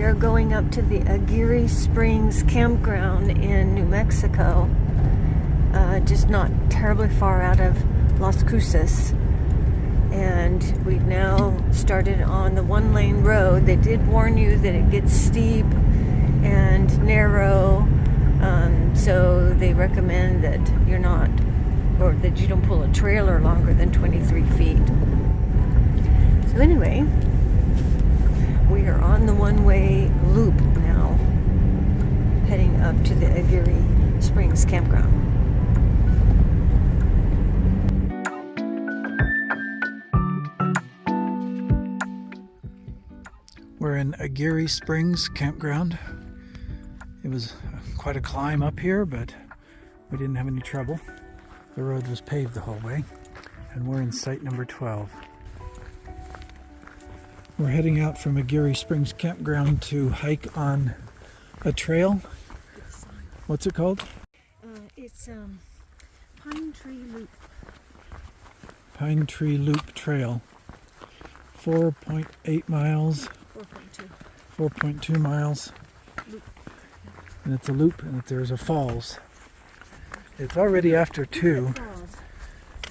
are going up to the Aguirre Springs campground in New Mexico, just not terribly far out of Las Cruces. And we've now started on the one-lane road. They did warn you that it gets steep and narrow, so they recommend that you're not, or that you don't pull a trailer longer than 23 feet. So anyway, we are on the one-way loop now, heading up to the Aguirre Springs campground. We're in Aguirre Springs campground. It was quite a climb up here, but we didn't have any trouble. The road was paved the whole way, and we're in site number 12. We're heading out from Aguirre Springs campground to hike on a trail. What's it called? It's Pine Tree Loop. Pine Tree Loop Trail. 4.8 miles. 4.2 miles. Loop. And it's a loop, and there's a falls. It's already after 2,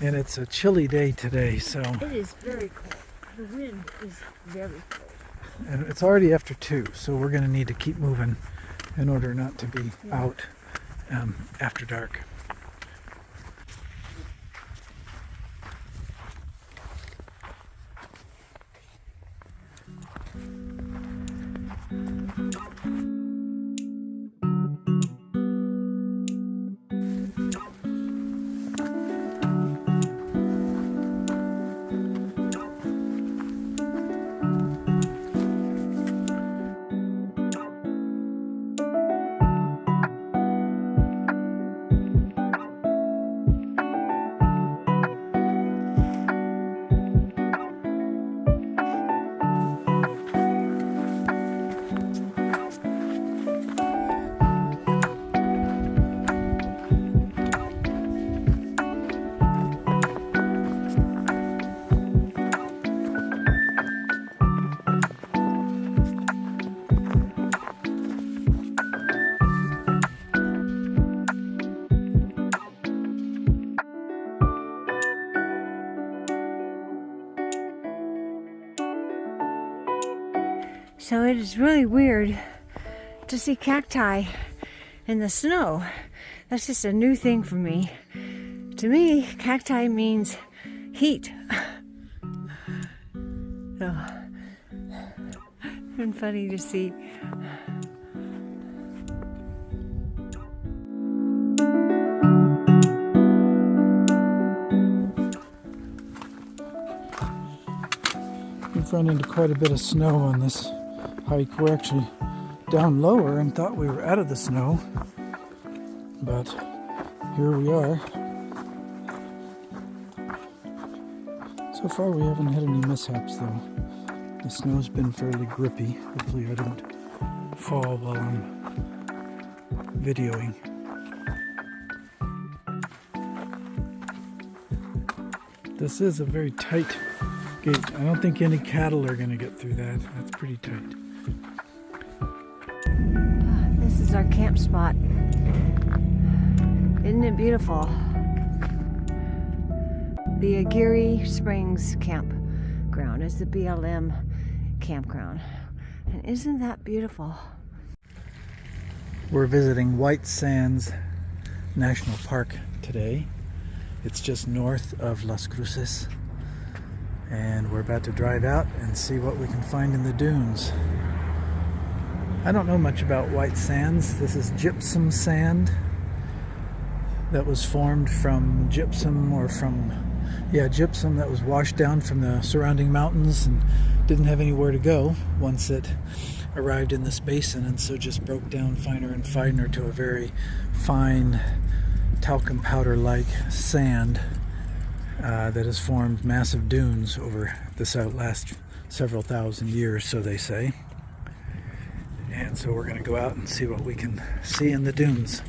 and it's a chilly day today, so... It is very cold. The wind is very cold. And it's already after 2, so we're going to need to keep moving in order not to be out after dark. So it is really weird to see cacti in the snow. That's just a new thing for me. To me, cacti means heat. So, it's been funny to see. We've run into quite a bit of snow on this hike. We're actually down lower and thought we were out of the snow, but here we are. So far we haven't had any mishaps though. The snow's been fairly grippy. Hopefully I don't fall while I'm videoing. This is a very tight gate. I don't think any cattle are going to get through that. That's pretty tight. This is our camp spot. Isn't it beautiful? The Aguirre Springs campground is the BLM campground. And isn't that beautiful? We're visiting White Sands National Park today. It's just north of Las Cruces. And we're about to drive out and see what we can find in the dunes. I don't know much about white sands. This is gypsum sand that was formed from gypsum gypsum that was washed down from the surrounding mountains and didn't have anywhere to go once it arrived in this basin, and so just broke down finer and finer to a very fine talcum powder like sand that has formed massive dunes over the last several thousand years, so they say. And so we're going to go out and see what we can see in the dunes.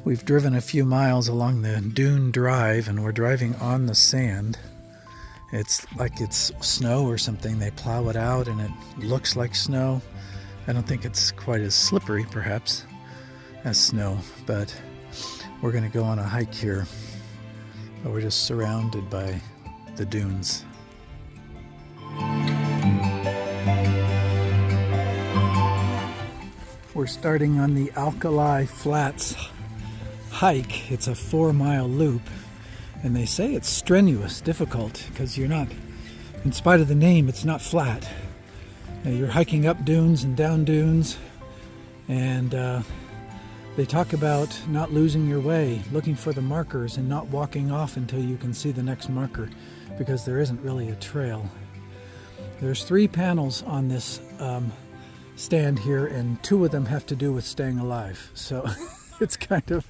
We've driven a few miles along the dune drive and we're driving on the sand. It's like it's snow or something. They plow it out and it looks like snow. I don't think it's quite as slippery perhaps as snow, but we're going to go on a hike here. But we're just surrounded by the dunes. We're starting on the Alkali Flats hike. It's a 4-mile loop, and they say it's strenuous, difficult, because you're not, in spite of the name, it's not flat. You're hiking up dunes and down dunes, and they talk about not losing your way, looking for the markers and not walking off until you can see the next marker, because there isn't really a trail. There's 3 panels on this stand here, and 2 of them have to do with staying alive. So it's kind of,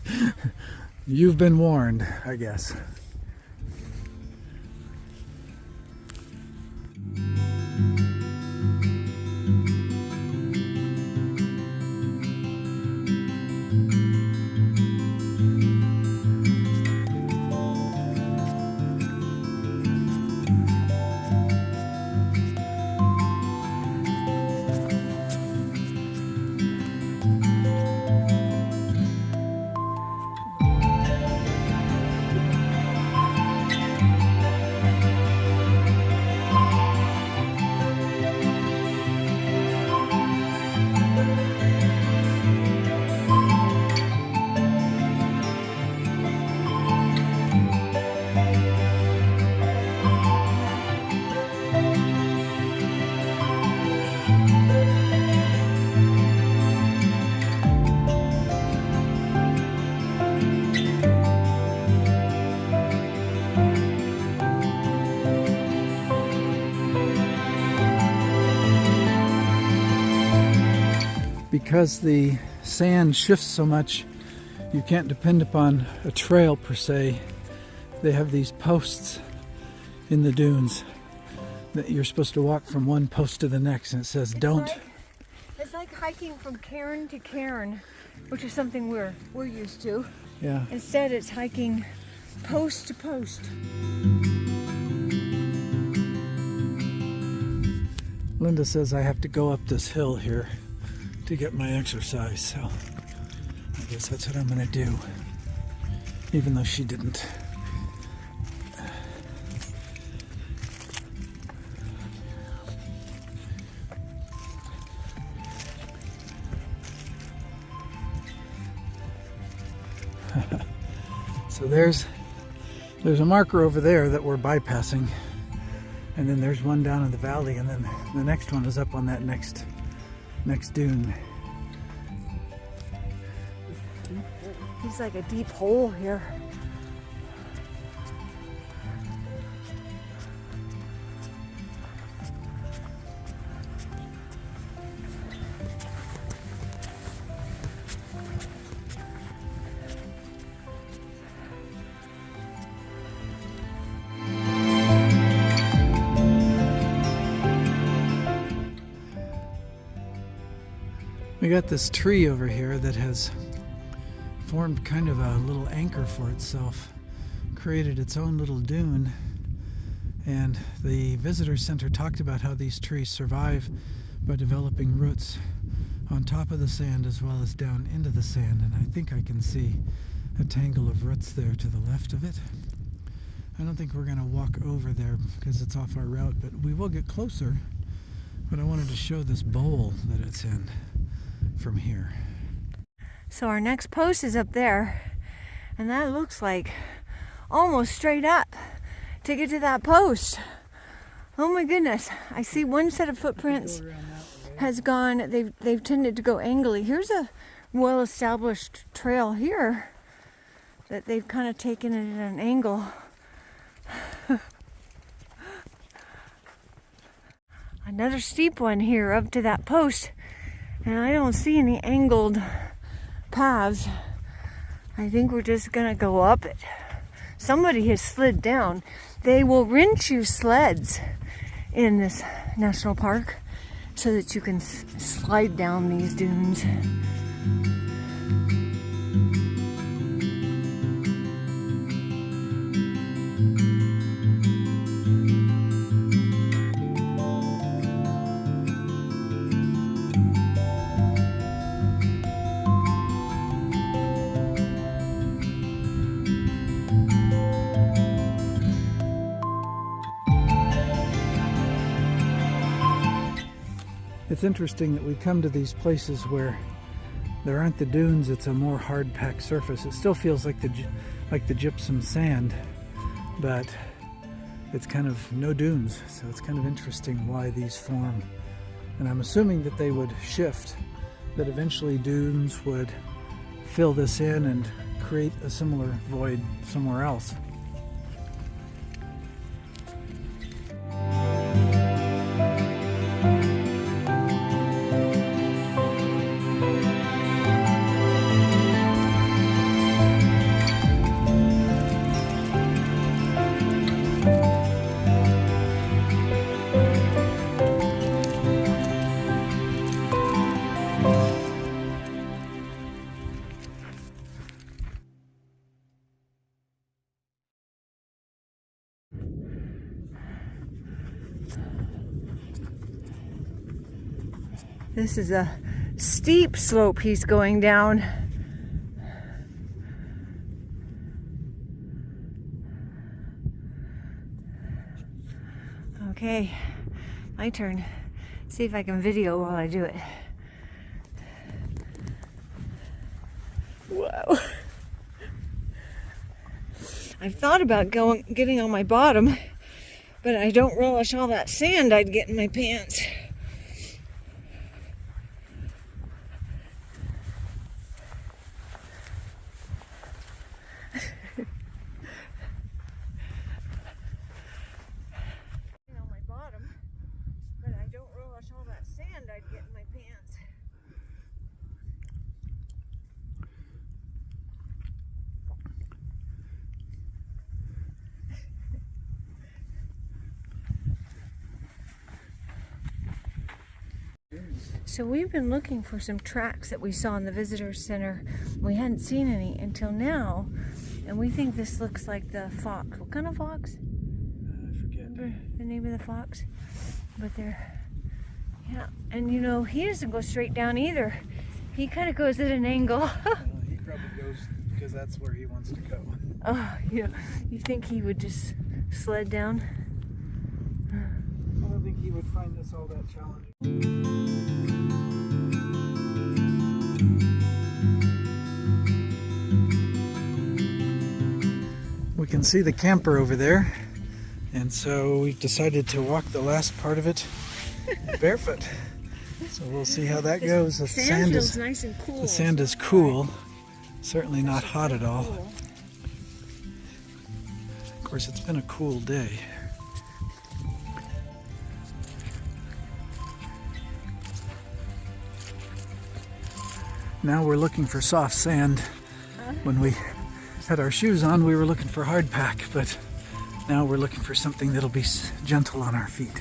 you've been warned, I guess. Because the sand shifts so much, you can't depend upon a trail per se. They have these posts in the dunes that you're supposed to walk from one post to the next, and it says don't. It's like hiking from cairn to cairn, which is something we're used to. Yeah. Instead, it's hiking post to post. Linda says I have to go up this hill here to get my exercise, so I guess that's what I'm gonna do, even though she didn't. So there's a marker over there that we're bypassing, and then there's one down in the valley, and then the next one is up on that next dune. It's like a deep hole here. We got this tree over here that has formed kind of a little anchor for itself, created its own little dune, and the visitor center talked about how these trees survive by developing roots on top of the sand as well as down into the sand, and I think I can see a tangle of roots there to the left of it. I don't think we're going to walk over there because it's off our route, but we will get closer. But I wanted to show this bowl that it's in from here. So our next post is up there, and that looks like almost straight up to get to that post. Oh my goodness, I see one set of footprints has gone, they've tended to go angly. Here's a well-established trail here that they've kind of taken it at an angle. Another steep one here up to that post, and I don't see any angled paths. I think we're just gonna go up it. Somebody has slid down. They will rent you sleds in this national park so that you can slide down these dunes. it's interesting that we come to these places where there aren't the dunes. It's a more hard packed surface. It still feels like the gypsum sand, but it's kind of no dunes. So it's kind of interesting why these form. And I'm assuming that they would shift, that eventually dunes would fill this in and create a similar void somewhere else. This is a steep slope he's going down. Okay, my turn. See if I can video while I do it. Whoa. I've thought about getting on my bottom, but I don't relish all that sand I'd get in my pants. So we've been looking for some tracks that we saw in the visitor center. We hadn't seen any until now, and we think this looks like the fox. What kind of fox? I forget. Remember the name of the fox? But they're, yeah. And you know, he doesn't go straight down either. He kind of goes at an angle. He probably goes because that's where he wants to go. Oh, yeah. You think he would just sled down? I don't think he would find this all that challenging. We can see the camper over there, and so we've decided to walk the last part of it barefoot. So we'll see how that goes. The sand feels is nice and cool. The sand is cool, certainly not hot at all. Of course, it's been a cool day. Now we're looking for soft sand. When we had our shoes on, we were looking for hard pack, but now we're looking for something that'll be gentle on our feet.